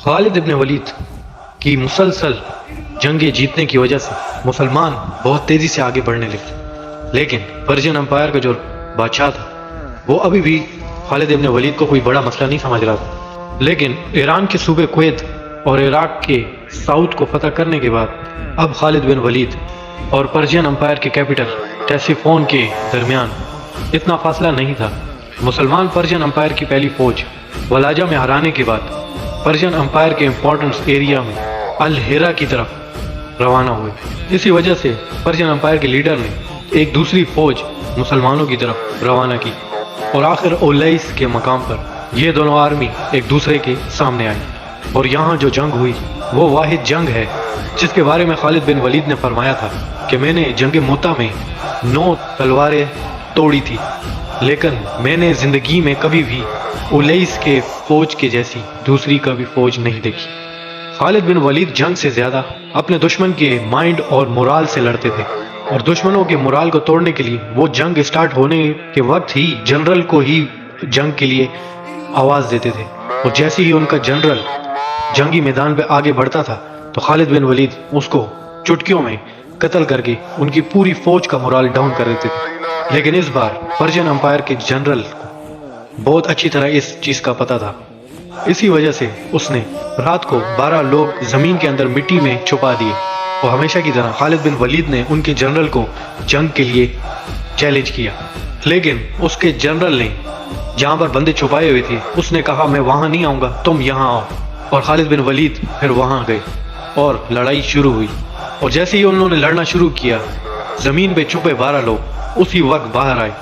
खालिद इब्न वलीद की मुसलसल जंगें जीतने की वजह से मुसलमान बहुत तेज़ी से आगे बढ़ने लगे, लेकिन पर्शियन अम्पायर का जो बादशाह था वो अभी भी खालिद इब्न वलीद को कोई बड़ा मसला नहीं समझ रहा था। लेकिन ईरान के सूबे कुवैत और इराक के साउथ को फतह करने के बाद अब खालिद बिन वलीद और पर्शियन अम्पायर के कैपिटल टेसिफोन के दरमियान इतना फासला नहीं था। मुसलमान पर्शियन अम्पायर की पहली फौज वलाजा में हराने के बाद पर्शियन अम्पायर के इम्पोर्टेंट एरिया में अल हिरा की तरफ रवाना हुए। इसी वजह से पर्शियन अम्पायर के लीडर ने एक दूसरी फौज मुसलमानों की तरफ रवाना की और आखिर ओलैस के मकाम पर ये दोनों आर्मी एक दूसरे के सामने आई और यहाँ जो जंग हुई वो वाहिद जंग है जिसके बारे में खालिद बिन वलीद ने फरमाया था कि मैंने जंग मोता में 9 तलवारें तोड़ी थी, लेकिन मैंने ज़िंदगी में कभी भी ओलैस के फौज के जैसी दूसरी कभी फौज नहीं देखी। खालिद बिन वलीद जंग से ज़्यादा अपने दुश्मन के माइंड और मोराल से लड़ते थे और दुश्मनों के मोराल को तोड़ने के लिए वो जंग स्टार्ट होने के वक्त ही जनरल को ही जंग के लिए आवाज़ देते थे और जैसे ही उनका जनरल जंगी मैदान पे आगे बढ़ता था तो खालिद बिन वलीद उसको चुटकियों में कत्ल करके उनकी पूरी फौज का मोराल डाउन कर देते थे। लेकिन इस बार पर्शियन अम्पायर के जनरल को बहुत अच्छी तरह इस चीज़ का पता था, इसी वजह से उसने रात को 12 लोग ज़मीन के अंदर मिट्टी में छुपा दिए और हमेशा की तरह खालिद बिन वलीद ने उनके जनरल को जंग के लिए चैलेंज किया। लेकिन उसके जनरल ने जहाँ पर बंदे छुपाए हुए थे उसने कहा मैं वहाँ नहीं आऊँगा, तुम यहाँ आओ। और खालिद बिन वलीद फिर वहाँ गए और लड़ाई शुरू हुई और जैसे ही उन्होंने लड़ना शुरू किया ज़मीन पे छुपे 12 लोग उसी वक्त बाहर आए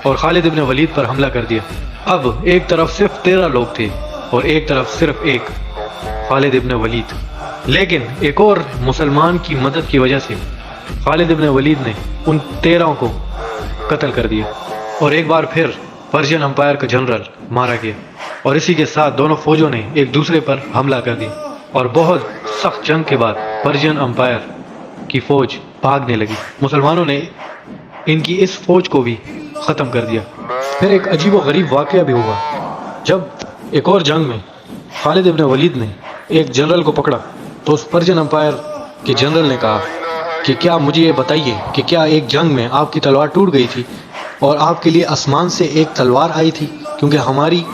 और खालिद बिन वलीद पर हमला कर दिया। अब एक तरफ सिर्फ 13 लोग थे और एक तरफ सिर्फ एक खालिद इब्न वलीद। लेकिन एक और मुसलमान की मदद की वजह से खालिद इब्न वलीद ने उन 13 को कत्ल कर दिया और एक बार फिर पर्शियन अम्पायर का जनरल मारा गया और इसी के साथ दोनों फौजों ने एक दूसरे पर हमला कर दिया और बहुत सख्त जंग के बाद पर्शियन अम्पायर की फौज भागने लगी। मुसलमानों ने इनकी इस फौज को भी ख़त्म कर दिया। फिर एक अजीब व गरीब वाक़या भी हुआ जब एक और जंग में खालिद इब्न वलीद ने एक जनरल को पकड़ा तो उस पर्शियन अम्पायर के जनरल ने कहा कि क्या मुझे ये बताइए कि क्या एक जंग में आपकी तलवार टूट गई थी और आपके लिए आसमान से एक तलवार आई थी, क्योंकि हमारी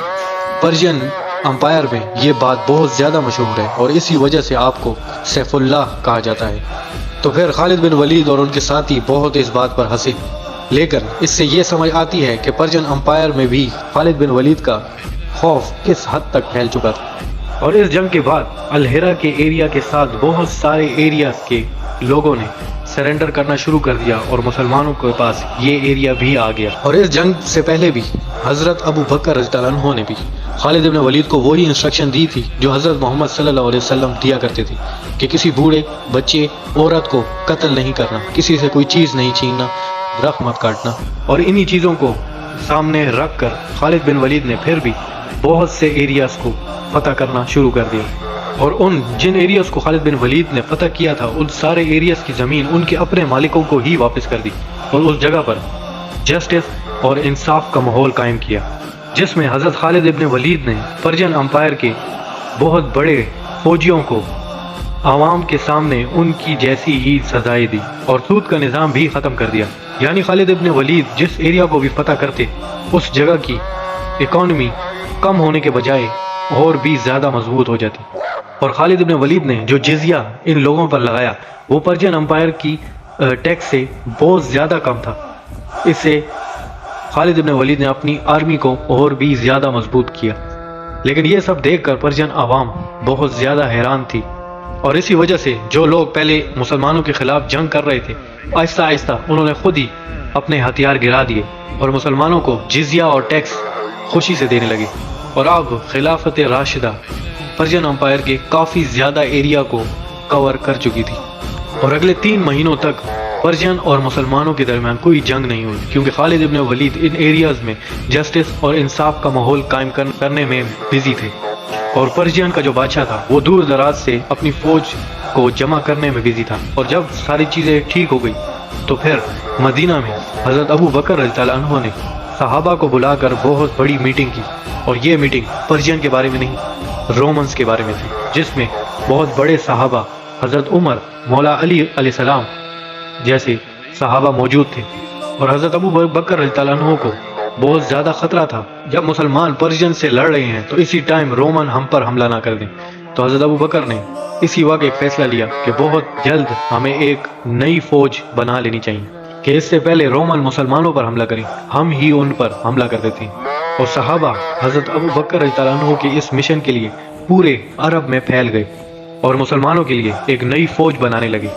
पर्शियन अम्पायर में ये बात बहुत ज़्यादा मशहूर है और इसी वजह से आपको सैफुल्लाह कहा जाता है। तो फिर खालिद बिन वलीद और उनके साथी बहुत इस बात पर हंसे, लेकिन इससे ये समझ आती है कि पर्शियन अम्पायर में भी खालिद बिन वलीद का खौफ किस हद तक फैल चुका था। और इस जंग के बाद अल हिरा के एरिया के साथ बहुत सारे एरियाज के लोगों ने सरेंडर करना शुरू कर दिया और मुसलमानों के पास ये एरिया भी आ गया। और इस जंग से पहले भी हज़रत अबू बकर रज़ियल्लाहु अन्हु ने भी खालिद इब्न वलीद को वही इंस्ट्रक्शन दी थी जो हज़रत मोहम्मद सल्लल्लाहु अलैहि वसल्लम दिया करते थे कि किसी बूढ़े, बच्चे, औरत को कत्ल नहीं करना, किसी से कोई चीज़ नहीं छीनना, दरख्त मत काटना। और इन्हीं चीज़ों को सामने रख कर खालिद बिन वलीद ने फिर भी बहुत से एरियाज़ को फतह करना शुरू कर दिया और उन जिन एरियाज़ को खालिद बिन वलीद ने फतह किया था उन सारे एरियाज़ की ज़मीन उनके अपने मालिकों को ही वापस कर दी और उस जगह पर जस्टिस और इंसाफ का माहौल कायम किया, जिसमें हज़रत खालिद इब्न वलीद ने पर्शियन अम्पायर के बहुत बड़े फौजियों को आवाम के सामने उनकी जैसी ही सजाएं दी और सूद का निज़ाम भी ख़त्म कर दिया। यानी खालिद इब्न वलीद जिस एरिया को भी फतह करते उस जगह की इकॉनमी कम होने के बजाय और भी ज़्यादा मजबूत हो जाती। और खालिद इब्न वलीद ने जो जिज़िया इन लोगों पर लगाया वो पर्शियन अम्पायर की टैक्स से बहुत ज़्यादा कम था। इससे खालिद इब्न वलीद ने अपनी आर्मी को और भी ज़्यादा मजबूत किया। लेकिन ये सब देखकर पर्शियन आवाम बहुत ज़्यादा हैरान थी और इसी वजह से जो लोग पहले मुसलमानों के ख़िलाफ़ जंग कर रहे थे आहिस्ता आहिस्ता उन्होंने खुद ही अपने हथियार गिरा दिए और मुसलमानों को जिज़िया और टैक्स खुशी से देने लगे। और अब खिलाफत राशिदा पर्शियन अम्पायर के काफ़ी ज़्यादा एरिया को कवर कर चुकी थी और अगले 3 महीनों तक पर्शियन और मुसलमानों के दरमियान कोई जंग नहीं हुई, क्योंकि खालिद इब्न वलीद इन एरियाज़ में जस्टिस और इंसाफ का माहौल कायम करने में बिजी थे और पर्शियन का जो बादशाह था वो दूर दराज से अपनी फ़ौज को जमा करने में बिजी था। और जब सारी चीज़ें ठीक हो गई तो फिर मदीना में हज़रत अबू बकर रज़ियल्लाहु अन्हु ने सहाबा को बुलाकर बहुत बड़ी मीटिंग की और ये मीटिंग पर्शियन के बारे में नहीं رومنز کے بارے میں تھی، جس میں بہت بڑے صحابہ حضرت عمر، مولا علی علیہ السلام جیسے صحابہ موجود تھے، اور حضرت ابو بکر رضی اللہ عنہ کو بہت زیادہ خطرہ تھا جب مسلمان پرشین سے لڑ رہے ہیں تو اسی ٹائم رومن ہم پر حملہ نہ کر دیں۔ تو حضرت ابو بکر نے اسی وقت ایک فیصلہ لیا کہ بہت جلد ہمیں ایک نئی فوج بنا لینی چاہیے کہ اس سے پہلے رومن مسلمانوں پر حملہ کریں، ہم ہی ان پر حملہ کر دیتے ہیں۔ اور صحابہ حضرت ابو بکر رضی اللہ عنہ کے اس مشن کے لیے پورے عرب میں پھیل گئے اور مسلمانوں کے لیے ایک نئی فوج بنانے لگے،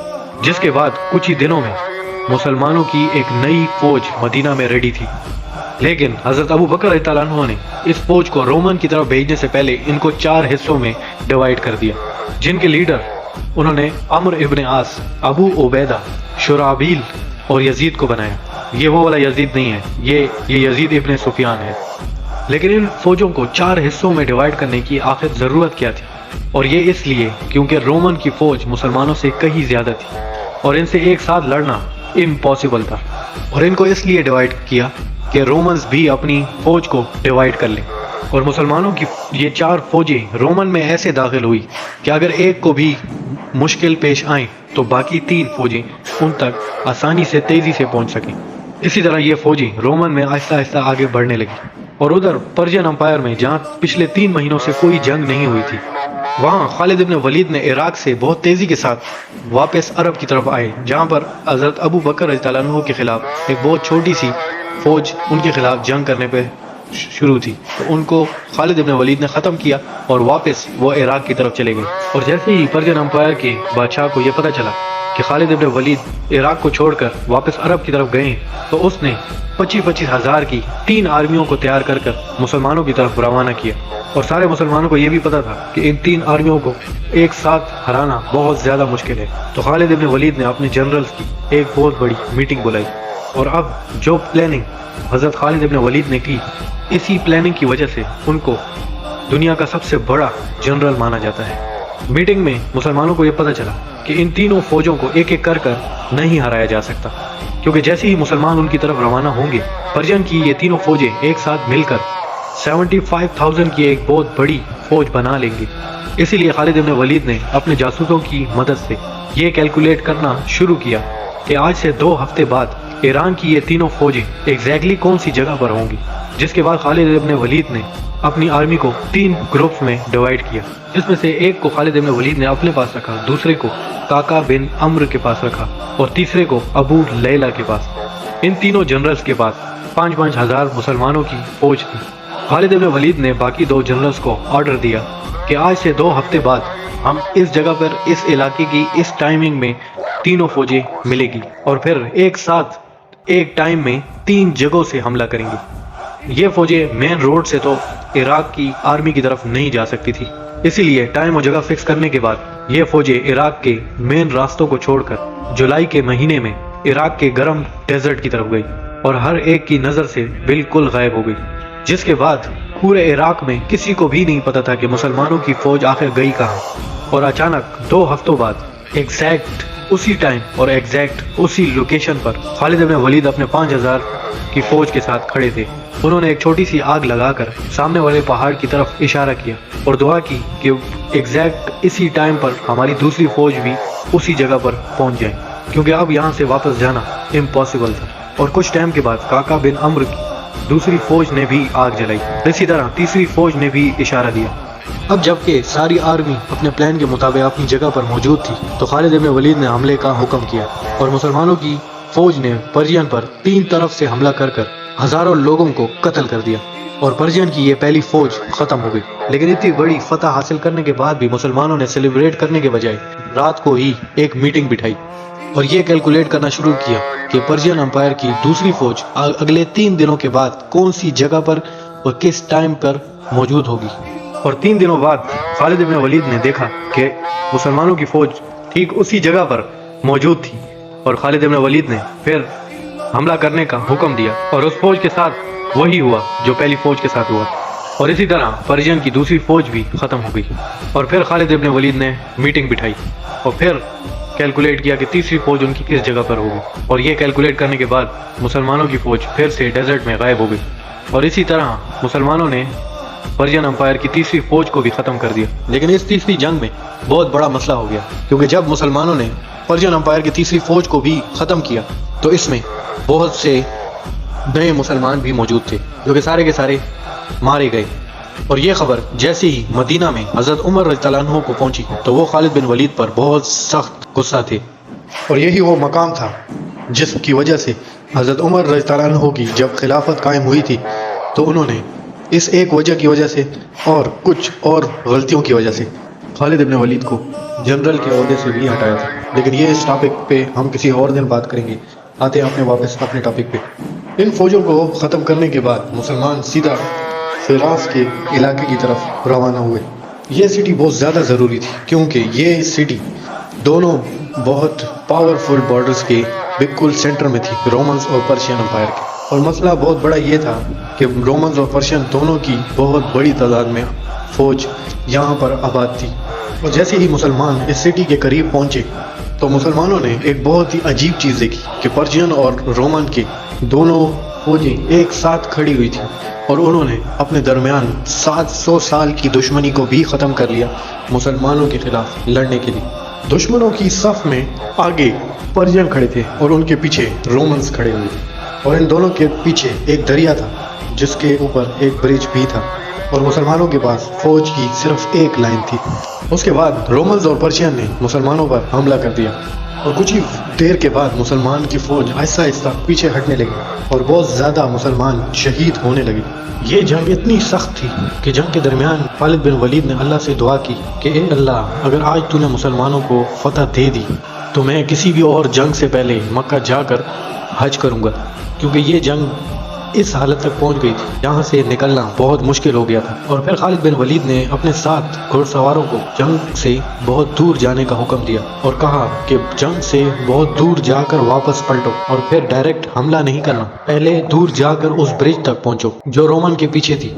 جس کے بعد کچھ ہی دنوں میں مسلمانوں کی ایک نئی فوج مدینہ میں ریڈی تھی۔ لیکن حضرت ابو بکر رضی اللہ عنہ نے اس فوج کو رومن کی طرف بھیجنے سے پہلے ان کو 4 حصوں میں ڈیوائیڈ کر دیا، جن کے لیڈر انہوں نے عمر ابن عاص، ابو عبیدہ، شرابیل اور یزید کو بنایا۔ یہ وہ والا یزید نہیں ہے، یہ یزید ابن سفیان ہے۔ لیکن ان فوجوں کو 4 حصوں میں ڈیوائیڈ کرنے کی آخر ضرورت کیا تھی؟ اور یہ اس لیے کیونکہ رومن کی فوج مسلمانوں سے کہیں زیادہ تھی اور ان سے ایک ساتھ لڑنا امپاسبل تھا، اور ان کو اس لیے ڈیوائیڈ کیا کہ رومنز بھی اپنی فوج کو ڈیوائیڈ کر لیں، اور مسلمانوں کی یہ 4 فوجیں رومن میں ایسے داخل ہوئی کہ اگر ایک کو بھی مشکل پیش آئیں تو باقی 3 فوجیں ان تک آسانی سے تیزی سے پہنچ سکیں۔ اسی طرح یہ فوجیں رومن میں آہستہ آہستہ آگے بڑھنے لگی، اور ادھر پرشین امپائر میں جہاں پچھلے 3 مہینوں سے کوئی جنگ نہیں ہوئی تھی، وہاں خالد ابن ولید نے عراق سے بہت تیزی کے ساتھ واپس عرب کی طرف آئے، جہاں پر حضرت ابو بکر رضی اللہ عنہ کے خلاف ایک بہت چھوٹی سی فوج ان کے خلاف جنگ کرنے پہ شروع تھی، تو ان کو خالد ابن ولید نے ختم کیا اور واپس وہ عراق کی طرف چلے گئے۔ اور جیسے ہی پرشین امپائر کے بادشاہ کو یہ پتہ چلا کہ خالد ابن ولید عراق کو چھوڑ کر واپس عرب کی طرف گئے ہیں، تو اس نے 25,000 ہزار کی 3 آرمیوں کو تیار کر مسلمانوں کی طرف روانہ کیا، اور سارے مسلمانوں کو یہ بھی پتا تھا کہ ان 3 آرمیوں کو ایک ساتھ ہرانا بہت زیادہ مشکل ہے۔ تو خالد ابن ولید نے اپنے جنرلز کی ایک بہت بڑی میٹنگ بلائی، اور اب جو پلاننگ حضرت خالد ابن ولید نے کی، اسی پلاننگ کی وجہ سے ان کو دنیا کا سب سے بڑا جنرل مانا جاتا ہے۔ میٹنگ میں مسلمانوں کو یہ پتہ چلا کہ ان تینوں فوجوں کو ایک ایک کر نہیں ہرایا جا سکتا، کیونکہ جیسے ہی مسلمان ان کی طرف روانہ ہوں گے، پرشین کی یہ تینوں فوجیں ایک ساتھ مل کر 75,000 کی ایک بہت بڑی فوج بنا لیں گے۔ اسی لیے خالد ابن ولید نے اپنے جاسوسوں کی مدد سے یہ کیلکولیٹ کرنا شروع کیا کہ آج سے 2 ہفتے بعد ایران کی یہ تینوں فوجیں ایگزیکٹلی کون سی جگہ پر ہوں گی، جس کے بعد خالد ابن ولید نے اپنی آرمی کو 3 گروپس میں ڈیوائیڈ کیا، جس میں سے ایک کو خالد ابن ولید نے اپنے پاس رکھا، دوسرے کو کاکا بن عمرو کے پاس رکھا، اور تیسرے کو ابو لیلہ کے پاس۔ ان تینوں جنرلز کے پاس 5,000 ہزار مسلمانوں کی فوج تھی۔ خالد ابن ولید نے باقی 2 جنرلز کو آرڈر دیا کہ آج سے 2 ہفتے بعد ہم اس جگہ پر اس علاقے کی اس ٹائمنگ میں تینوں فوجیں ملے گی، اور پھر ایک ساتھ ایک ٹائم میں 3 جگہوں سے حملہ کریں گے۔ یہ فوجیں مین روڈ سے تو عراق کی آرمی کی طرف نہیں جا سکتی تھی، اسی لیے ٹائم اور جگہ فکس کرنے کے بعد یہ فوجیں عراق کے مین راستوں کو چھوڑ کر جولائی کے مہینے میں عراق کے گرم ڈیزرٹ کی طرف گئی، اور ہر ایک کی نظر سے بالکل غائب ہو گئی، جس کے بعد پورے عراق میں کسی کو بھی نہیں پتا تھا کہ مسلمانوں کی فوج آخر گئی کہاں۔ اور اچانک 2 ہفتوں بعد ایگزیکٹ اسی ٹائم اور ایگزیکٹ اسی لوکیشن پر خالد ابن ولید اپنے 5,000 کی فوج کے ساتھ کھڑے تھے۔ انہوں نے ایک چھوٹی سی آگ لگا کر سامنے والے پہاڑ کی طرف اشارہ کیا اور دعا کی کہ ایگزیکٹ اسی ٹائم پر ہماری دوسری فوج بھی اسی جگہ پر پہنچ جائے، کیونکہ اب یہاں سے واپس جانا امپاسبل تھا۔ اور کچھ ٹائم کے بعد کاکا بن عمرو کی دوسری فوج نے بھی آگ جلائی، اسی طرح تیسری فوج نے بھی اشارہ دیا۔ اب جبکہ ساری آرمی اپنے پلان کے مطابق اپنی جگہ پر موجود تھی، تو خالد ابن ولید نے حملے کا حکم کیا، اور مسلمانوں کی فوج نے پرشین پر 3 طرف سے حملہ کر ہزاروں لوگوں کو قتل کر دیا، اور پرشین کی یہ پہلی فوج ختم ہو گئی۔ لیکن اتنی بڑی فتح حاصل کرنے کے بعد بھی مسلمانوں نے سیلیبریٹ کرنے کے بجائے رات کو ہی ایک میٹنگ بٹھائی اور یہ کیلکولیٹ کرنا شروع کیا کہ پرشین امپائر کی دوسری فوج اگلے 3 دنوں کے بعد کون سی جگہ پر اور کس ٹائم پر موجود ہوگی۔ اور 3 دنوں بعد خالد ابن ولید نے دیکھا کہ مسلمانوں کی فوج ٹھیک اسی جگہ پر موجود تھی، اور خالد ابن ولید نے پھر حملہ کرنے کا حکم دیا، اور اس فوج کے ساتھ وہی ہوا جو پہلی فوج کے ساتھ ہوا، اور اسی طرح پرشین کی دوسری فوج بھی ختم ہو گئی۔ اور پھر خالد ابن ولید نے میٹنگ بٹھائی اور پھر کیلکولیٹ کیا کہ تیسری فوج ان کی کس جگہ پر ہوگی، اور یہ کیلکولیٹ کرنے کے بعد مسلمانوں کی فوج پھر سے ڈیزرٹ میں غائب ہو گئی۔ اور اسی طرح مسلمانوں نے पर्शियन अंपायर की तीसरी फौज को भी ख़त्म कर दिया। लेकिन इस तीसरी जंग में बहुत बड़ा मसला हो गया, क्योंकि जब मुसलमानों ने पर्शियन अंपायर की तीसरी फौज को भी ख़त्म किया तो इसमें बहुत से नए मुसलमान भी मौजूद थे, जो कि सारे के सारे मारे गए। और ये खबर जैसे ही मदीना में हज़रत उमर रज़ियल्लाहु अन्हु को पहुंची तो वो खालिद बिन वलीद पर बहुत सख्त गुस्सा थे। और यही वो मकाम था जिसकी वजह से हज़रत उमर रज़ियल्लाहु अन्हु की जब खिलाफत कायम हुई थी तो उन्होंने इस एक वजह की वजह से और कुछ और गलतियों की वजह से खालिद बिन वलीद को जनरल के ओहदे से भी हटाया था। लेकिन ये इस टॉपिक पे हम किसी और दिन बात करेंगे। आते हैं अपने वापस अपने टॉपिक पे। इन फौजों को ख़त्म करने के बाद मुसलमान सीधा फिरास के इलाके की तरफ रवाना हुए। ये सिटी बहुत ज़्यादा ज़रूरी थी, क्योंकि ये सिटी दोनों बहुत पावरफुल बॉर्डर्स के बिल्कुल सेंटर में थी, रोमन्स और पर्शियन अंपायर के। और मसला बहुत बड़ा ये था कि रोमन्स और पर्शियन दोनों की बहुत बड़ी तादाद में फ़ौज यहाँ पर आबाद थी। और जैसे ही मुसलमान इस सिटी के करीब पहुँचे तो मुसलमानों ने एक बहुत ही अजीब चीज़ देखी कि पर्शियन और रोमन के दोनों फौजें एक साथ खड़ी हुई थी और उन्होंने अपने दरमियान 700 साल की दुश्मनी को भी ख़त्म कर लिया मुसलमानों के खिलाफ लड़ने के लिए। दुश्मनों की सफ में आगे पर्शियन खड़े थे और उनके पीछे रोमन्स खड़े हुए थे। और इन दोनों के पीछे एक दरिया था जिसके ऊपर एक ब्रिज भी था और मुसलमानों के पास फौज की सिर्फ एक लाइन थी। उसके बाद रोमन्स और पर्शियन ने मुसलमानों पर हमला कर दिया और कुछ ही देर के बाद मुसलमान की फौज आहिस्ता आहिस्ता पीछे हटने लगी और बहुत ज़्यादा मुसलमान शहीद होने लगे। ये जंग इतनी सख्त थी कि जंग के दरमियान खालिद बिन वलीद ने अल्लाह से दुआ की कि ए अल्लाह, अगर आज तूने मुसलमानों को फतह दे दी तो मैं किसी भी और जंग से पहले मक्का जाकर हज करूँगा, क्योंकि ये जंग इस हालत तक पहुंच गई थी जहाँ से निकलना बहुत मुश्किल हो गया था। और फिर खालिद बिन वलीद ने अपने साथ घुड़सवारों को जंग से बहुत दूर जाने का हुक्म दिया और कहा कि जंग से बहुत दूर जाकर वापस पलटो और फिर डायरेक्ट हमला नहीं करना, पहले दूर जाकर उस ब्रिज तक पहुंचो जो रोमन के पीछे थी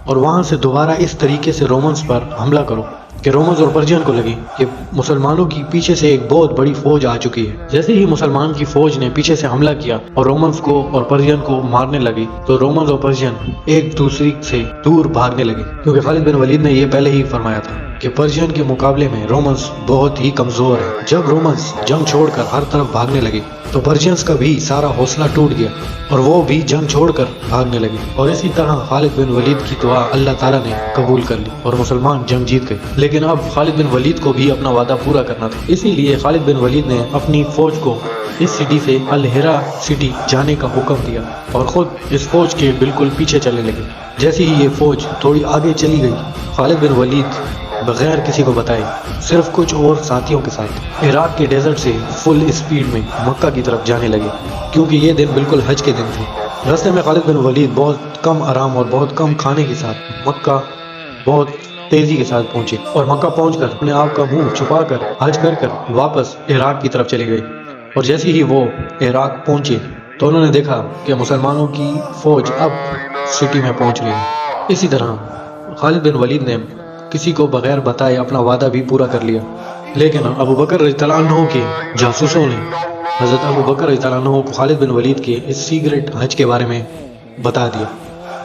और वहां से दोबारा इस तरीके से रोमन्स पर हमला करो कि रोमन्स और पर्शियन को लगे कि मुसलमानों की पीछे से एक बहुत बड़ी फौज आ चुकी है। जैसे ही मुसलमान की फौज ने पीछे से हमला किया और रोमन्स को और पर्शियन को मारने लगे तो रोमन्स और पर्शियन एक दूसरे से दूर भागने लगे, क्योंकि खालिद बिन वलीद ने यह पहले ही फरमाया था कि पर्शियन के मुकाबले में रोमन्स बहुत ही कमज़ोर है। जब रोमन्स जंग छोड़कर हर तरफ भागने लगे तो पर्शियंस का भी सारा हौसला टूट गया और वो भी जंग छोड़कर भागने लगे। और इसी तरह खालिद बिन वलीद की दुआ अल्लाह ताला ने कबूल कर ली और मुसलमान जंग जीत गए। लेकिन अब खालिद बिन वलीद को भी अपना वादा पूरा करना था, इसीलिए खालिद बिन वलीद ने अपनी फौज को इस सिटी से अल हिरा सिटी जाने का हुक्म दिया और खुद इस फौज के बिल्कुल पीछे चलने लगे। जैसे ही ये फौज थोड़ी आगे चली गई, खालिद बिन वलीद बगैर किसी को बताए सिर्फ कुछ और साथियों के साथ इराक के डेजर्ट से फुल स्पीड में मक्का की तरफ जाने लगे, क्योंकि ये दिन बिल्कुल हज के दिन थे। रास्ते में खालिद बिन वलीद बहुत कम आराम और बहुत कम खाने के साथ मक्का बहुत तेजी के साथ पहुंचे और मक्का पहुंचकर अपने आप का मुंह छुपाकर हज कर वापस इराक की तरफ चले गए। और जैसे ही वो इराक पहुंचे तो उन्होंने देखा कि मुसलमानों की फौज अब सिटी में पहुंच गई है। इसी तरह खालिद बिन वलीद ने किसी को बगैर बताए अपना वादा भी पूरा कर लिया। लेकिन अबू बकर रज़ियल्लाहु अन्हु के जासूसों ने हज़रत अबू बकर रज़ियल्लाहु अन्हु को खालिद बिन वलीद के इस सीक्रेट हज के बारे में बता दिया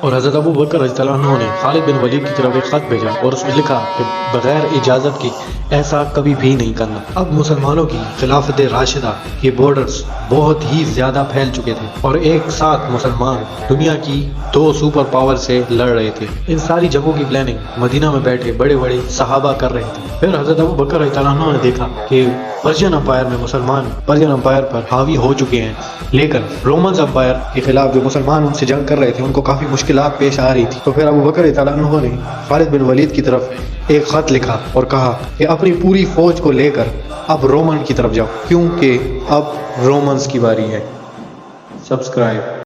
और हज़रत अबू बकर रज़ियल्लाहु अन्हु ने खालिद बिन वलीद की तरफ एक ख़त भेजा और उसमें लिखा कि बगैर इजाज़त के ऐसा कभी भी नहीं करना। अब मुसलमानों की खिलाफत राशिदा के बॉर्डर्स बहुत ही ज़्यादा फैल चुके थे और एक साथ मुसलमान दुनिया की 2 सुपर पावर से लड़ रहे थे। इन सारी जगहों की प्लानिंग मदीना में बैठे बड़े बड़े सहाबा कर रहे थे। फिर हज़रत अबू बकर रज़ियल्लाहु अन्हु ने देखा कि पर्शियन अंपायर में मुसलमान पर्शियन अंपायर पर हावी हो चुके हैं, लेकिन रोमन्स अंपायर के खिलाफ जो मुसलमान उनसे जंग कर रहे थे उनको काफ़ी मुश्किलात पेश आ रही थी। तो फिर अबू बकर रज़ियल्लाहु अन्हु ने खालिद बिन वलीद की तरफ एक ख़त लिखा और कहा कि अपनी पूरी फौज को लेकर अब रोमन की तरफ जाओ, क्योंकि अब रोमन्स की बारी है। सब्सक्राइब।